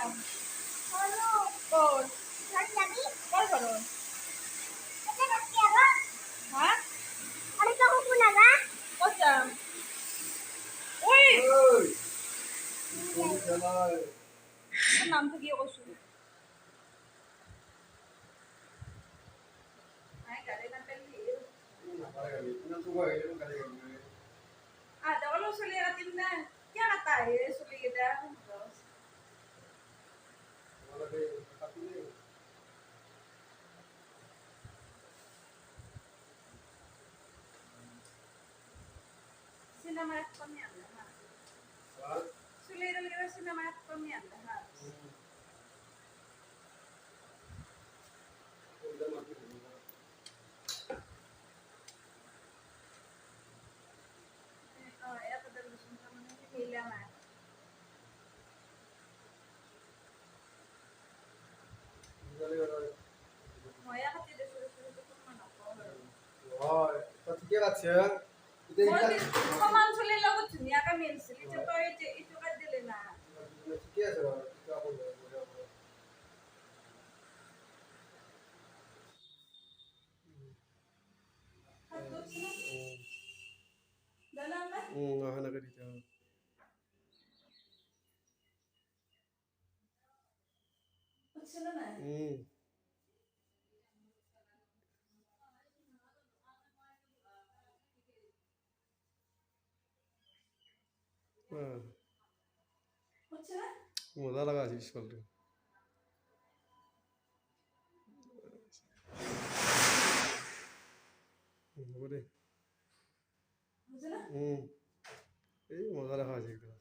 যাম কোন কর করো হ্যাঁ কর যাম ওই তোর নাম তো গিয়ে কসু আই গাড়ি না পেলি ada kalau sulit timna क्या आता है सुली kita sinema kami anda ha sulit lagi sinema kami anda ha ya pada lusun kami ni hilang ah moya kati desa desa tu mana kau ঠিকে আছে সমান চলে লগত ধুনীয়াকে মিলছিল এতিয়া তই এইটো কাট দিলে না ঠিকে আছে সেনেকে দিতে মজা লাগা আছে স্কুলটা এই মজা লাগা আছে একদম